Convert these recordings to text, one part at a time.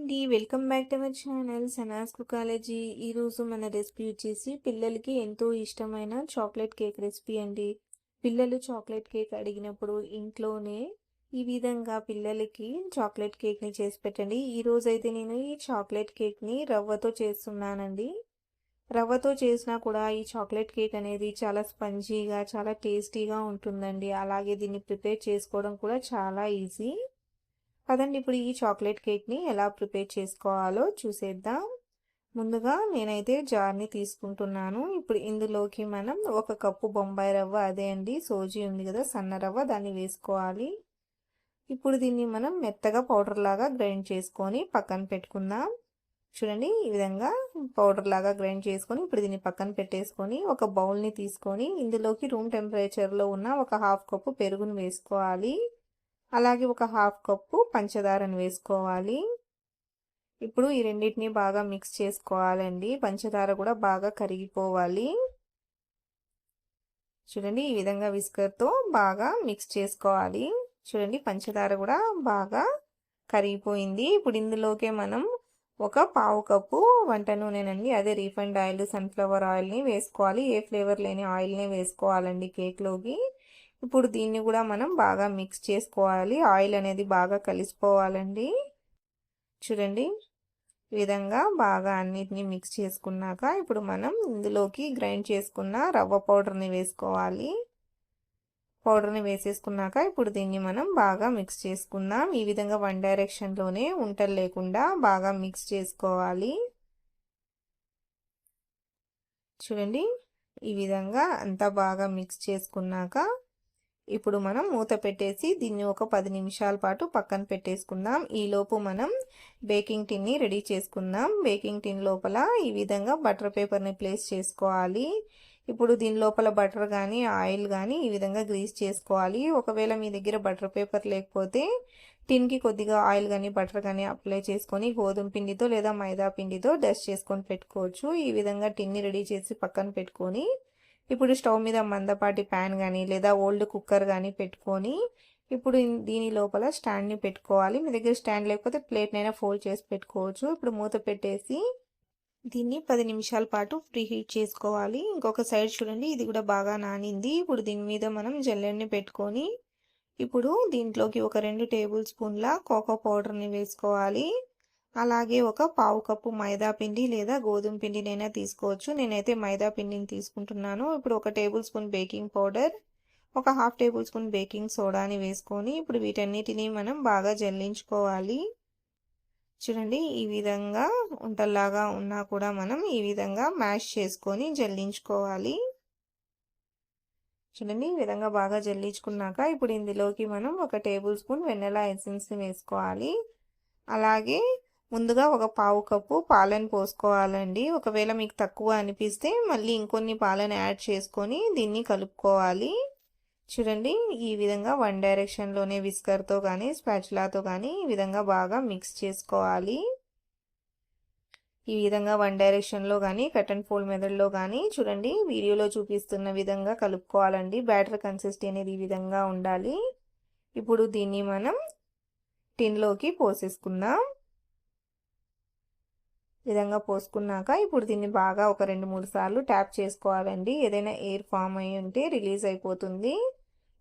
అండి, welcome back to our channel Sanas కుకాలజీ. ఈరోజు మన రెసిపీ వచ్చేసి పిల్లలకి ఎంతో ఇష్టమైన చాక్లెట్ కేక్ రెసిపీ అండి. పిల్లలు చాక్లెట్ కేక్ అడిగినప్పుడు ఇంట్లోనే ఈ విధంగా పిల్లలకి చాక్లెట్ కేక్ని చేసి పెట్టండి. ఈరోజైతే నేను ఈ చాక్లెట్ కేక్ని రవ్వతో చేస్తున్నానండి. రవ్వతో చేసినా కూడా ఈ చాక్లెట్ కేక్ అనేది చాలా స్పంజీగా చాలా టేస్టీగా ఉంటుందండి. అలాగే దీన్ని ప్రిపేర్ చేసుకోవడం కూడా చాలా ఈజీ. పదండి ఇప్పుడు ఈ చాక్లెట్ కేక్ని ఎలా ప్రిపేర్ చేసుకోవాలో చూసేద్దాం. ముందుగా నేనైతే జార్ని తీసుకుంటున్నాను. ఇప్పుడు ఇందులోకి మనం 1 కప్పు బొంబాయి రవ్వ, అదే అండి సోజీ ఉంది కదా సన్న రవ్వ, దాన్ని వేసుకోవాలి. ఇప్పుడు దీన్ని మనం మెత్తగా పౌడర్ లాగా గ్రైండ్ చేసుకొని పక్కన పెట్టుకుందాం. చూడండి, ఈ విధంగా పౌడర్ లాగా గ్రైండ్ చేసుకొని ఇప్పుడు దీన్ని పక్కన పెట్టేసుకొని ఒక బౌల్ని తీసుకొని ఇందులోకి రూమ్ టెంపరేచర్లో ఉన్న 1/2 కప్పు పెరుగును వేసుకోవాలి. అలాగే 1/2 కప్పు పంచదారను వేసుకోవాలి. ఇప్పుడు ఈ రెండింటిని బాగా మిక్స్ చేసుకోవాలండి. పంచదార కూడా బాగా కరిగిపోవాలి. చూడండి, ఈ విధంగా విస్కర్తో బాగా మిక్స్ చేసుకోవాలి. చూడండి, పంచదార కూడా బాగా కరిగిపోయింది. ఇప్పుడు ఇందులోకే మనం 1/4 కప్పు వంట నూనెనండి, అదే రీఫైండ్ ఆయిల్, సన్ఫ్లవర్ ఆయిల్ని వేసుకోవాలి. ఏ ఫ్లేవర్ లేని ఆయిల్ని వేసుకోవాలండి కేక్లోకి. ఇప్పుడు దీన్ని కూడా మనం బాగా మిక్స్ చేసుకోవాలి. ఆయిల్ అనేది బాగా కలిసిపోవాలండి. చూడండి, ఈ విధంగా బాగా అన్నిటిని మిక్స్ చేసుకున్నాక ఇప్పుడు మనం ఇందులోకి గ్రైండ్ చేసుకున్న రవ్వ పౌడర్ని వేసుకోవాలి. పౌడర్ని వేసేసుకున్నాక ఇప్పుడు దీన్ని మనం బాగా మిక్స్ చేసుకుందాం. ఈ విధంగా వన్ డైరెక్షన్లోనే ఉంటలు లేకుండా బాగా మిక్స్ చేసుకోవాలి. చూడండి, ఈ విధంగా అంతా బాగా మిక్స్ చేసుకున్నాక ఇప్పుడు మనం మూత పెట్టేసి దీన్ని ఒక 10 నిమిషాల పాటు పక్కన పెట్టేసుకుందాం. ఈలోపు మనం బేకింగ్ టిన్ని రెడీ చేసుకుందాం. బేకింగ్ టిన్ లోపల ఈ విధంగా బటర్ పేపర్ని ప్లేస్ చేసుకోవాలి. ఇప్పుడు దీని లోపల బటర్ కానీ ఆయిల్ కానీ ఈ విధంగా గ్రీస్ చేసుకోవాలి. ఒకవేళ మీ దగ్గర బటర్ పేపర్ లేకపోతే టిన్కి కొద్దిగా ఆయిల్ కానీ బటర్ కానీ అప్లై చేసుకొని గోధుమ పిండితో లేదా మైదా పిండితో డస్ట్ చేసుకొని పెట్టుకోవచ్చు. ఈ విధంగా టిన్ని రెడీ చేసి పక్కన పెట్టుకొని ఇప్పుడు స్టవ్ మీద మందపాటి ప్యాన్ కానీ లేదా ఓల్డ్ కుక్కర్ కానీ పెట్టుకొని ఇప్పుడు దీని లోపల స్టాండ్ని పెట్టుకోవాలి. మీ దగ్గర స్టాండ్ లేకపోతే ప్లేట్నైనా ఫోల్డ్ చేసి పెట్టుకోవచ్చు. ఇప్పుడు మూత పెట్టేసి దీన్ని 10 నిమిషాల పాటు ప్రీ హీట్ చేసుకోవాలి. ఇంకొక సైడ్ చూడండి, ఇది కూడా బాగా నానింది. ఇప్పుడు దీని మీద మనం జల్లెడని పెట్టుకొని ఇప్పుడు దీంట్లోకి ఒక 2 టేబుల్ స్పూన్ల కోకో పౌడర్ని వేసుకోవాలి. అలాగే 1/4 కప్పు మైదా పిండి లేదా గోధుమ పిండినైనా తీసుకోవచ్చు. నేనైతే మైదా పిండిని తీసుకుంటున్నాను. ఇప్పుడు 1 tablespoon baking powder, 1/2 tablespoon baking సోడాని వేసుకొని ఇప్పుడు వీటన్నిటిని మనం బాగా జల్లించుకోవాలి. చూడండి, ఈ విధంగా ఉంటల్లాగా ఉన్నా కూడా మనం ఈ విధంగా మ్యాష్ చేసుకొని జల్లించుకోవాలి. చూడండి, ఈ విధంగా బాగా జల్లించుకున్నాక ఇప్పుడు ఇందులోకి మనం 1 టేబుల్ స్పూన్ వెనిలా ఎసెన్స్ని వేసుకోవాలి. అలాగే ముందుగా 1/4 కప్పు పాలను పోసుకోవాలండి. ఒకవేళ మీకు తక్కువ అనిపిస్తే మళ్ళీ ఇంకొన్ని పాలను యాడ్ చేసుకొని దీన్ని కలుపుకోవాలి. చూడండి, ఈ విధంగా వన్ డైరెక్షన్లోనే విస్కర్తో కానీ స్పాచులాతో కానీ ఈ విధంగా బాగా మిక్స్ చేసుకోవాలి. ఈ విధంగా వన్ డైరెక్షన్లో కానీ కట్ అండ్ ఫోల్డ్ మెథడ్లో కానీ చూడండి వీడియోలో చూపిస్తున్న విధంగా కలుపుకోవాలండి. బ్యాటర్ కన్సిస్టెన్సీ అనేది ఈ విధంగా ఉండాలి. ఇప్పుడు దీన్ని మనం టిన్లోకి పోసేసుకుందాం. విధంగా పోసుకున్నాక ఇప్పుడు దీన్ని బాగా ఒక 2-3 సార్లు ట్యాప్ చేసుకోవాలండి. ఏదైనా ఎయిర్ ఫామ్ అయి ఉంటే రిలీజ్ అయిపోతుంది.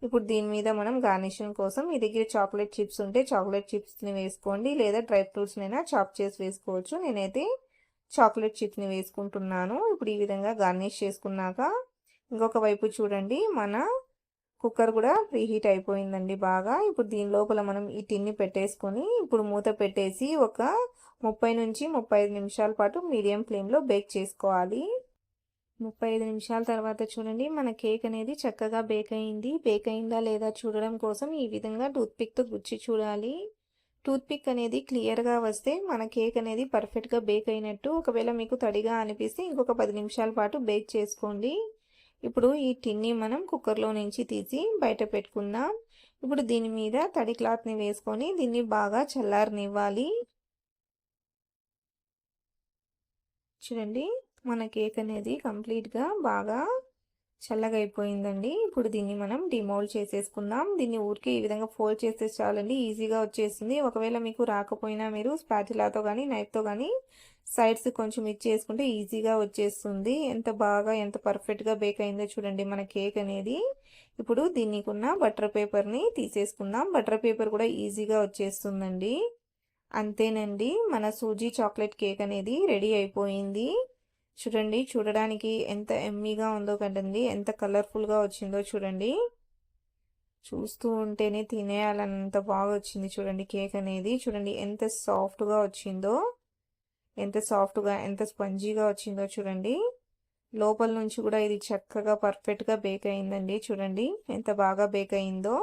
ఇప్పుడు దీని మీద మనం గార్నిషింగ్ కోసం మీ దగ్గర చాక్లెట్ చిప్స్ ఉంటే చాక్లెట్ చిప్స్ని వేసుకోండి, లేదా డ్రై ఫ్రూట్స్నైనా చాప్ చేసి వేసుకోవచ్చు. నేనైతే చాక్లెట్ చిప్స్ని వేసుకుంటున్నాను. ఇప్పుడు ఈ విధంగా గార్నిష్ చేసుకున్నాక ఇంకొక వైపు చూడండి, మన కుక్కర్ కూడా ప్రీహీట్ అయిపోయిందండి బాగా. ఇప్పుడు దీని లోపల మనం ఈ టిన్ని పెట్టేసుకొని ఇప్పుడు మూత పెట్టేసి ఒక 30 నుంచి 35 నిమిషాల పాటు మీడియం ఫ్లేమ్లో బేక్ చేసుకోవాలి. 35 నిమిషాల తర్వాత చూడండి, మన కేక్ అనేది చక్కగా బేక్ అయింది. బేక్ అయిందా లేదా చూడడం కోసం ఈ విధంగా టూత్పిక్తో గుచ్చి చూడాలి. టూత్పిక్ అనేది క్లియర్గా వస్తే మన కేక్ అనేది పర్ఫెక్ట్గా బేక్ అయినట్టు. ఒకవేళ మీకు తడిగా అనిపిస్తే ఇంకొక 10 నిమిషాల పాటు బేక్ చేసుకోండి. ఇప్పుడు ఈ టిన్ని మనం కుక్కర్లో నుంచి తీసి బయట పెట్టుకుందాం. ఇప్పుడు దీని మీద తడి క్లాత్ని వేసుకొని దీన్ని బాగా చల్లారనివ్వాలి. చూడండి, మన కేక్ అనేది కంప్లీట్గా బాగా చల్లగా అయిపోయిందండి. ఇప్పుడు దీన్ని మనం డిమోల్డ్ చేసేసుకుందాం. దీన్ని ఊరికే ఈ విధంగా ఫోల్డ్ చేస్తే చాలండి, ఈజీగా వచ్చేస్తుంది. ఒకవేళ మీకు రాకపోయినా మీరు స్పాటిలాతో కానీ నైఫ్తో కానీ సైడ్స్ కొంచెం ఇచ్చేసుకుంటే ఈజీగా వచ్చేస్తుంది. ఎంత పర్ఫెక్ట్గా బేక్ అయిందో చూడండి మన కేక్ అనేది. ఇప్పుడు దీనికున్న బటర్ పేపర్ని తీసేసుకుందాం. బటర్ పేపర్ కూడా ఈజీగా వచ్చేస్తుందండి. అంతేనండి, మన సూజీ చాక్లెట్ కేక్ అనేది రెడీ అయిపోయింది. చూడండి, చూడడానికి ఎంత ఎమ్మీగా ఉందో కదండి, ఎంత కలర్ఫుల్గా వచ్చిందో చూడండి. చూస్తూ ఉంటేనే తినేయాలన్నంత బాగా వచ్చింది చూడండి కేక్ అనేది. చూడండి ఎంత సాఫ్ట్గా వచ్చిందో, ఎంత స్పంజీగా వచ్చిందో చూడండి. లోపల నుంచి కూడా ఇది చక్కగా పర్ఫెక్ట్గా బేక్ అయిందండి. చూడండి ఎంత బాగా బేక్ అయిందో.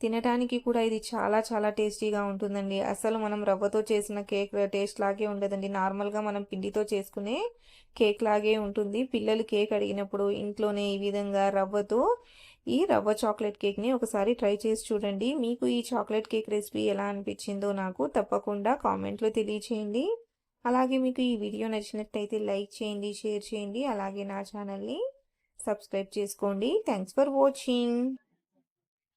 తినడానికి కూడా ఇది చాలా చాలా టేస్టీగా ఉంటుందండి. అసలు మనం రవ్వతో చేసిన కేక్ టేస్ట్ లాగే ఉండదండి. నార్మల్గా మనం పిండితో చేసుకునే కేక్ లాగే ఉంటుంది. పిల్లలు కేక్ అడిగినప్పుడు ఇంట్లోనే ఈ విధంగా ఈ రవ్వ చాక్లెట్ కేక్ని ఒకసారి ట్రై చేసి చూడండి. మీకు ఈ చాక్లెట్ కేక్ రెసిపీ ఎలా అనిపించిందో నాకు తప్పకుండా కామెంట్లో తెలియచేయండి. అలాగే మీకు ఈ వీడియో నచ్చినట్టయితే లైక్ చేయండి, షేర్ చేయండి. అలాగే నా ఛానల్ని సబ్స్క్రైబ్ చేసుకోండి. Thanks for watching.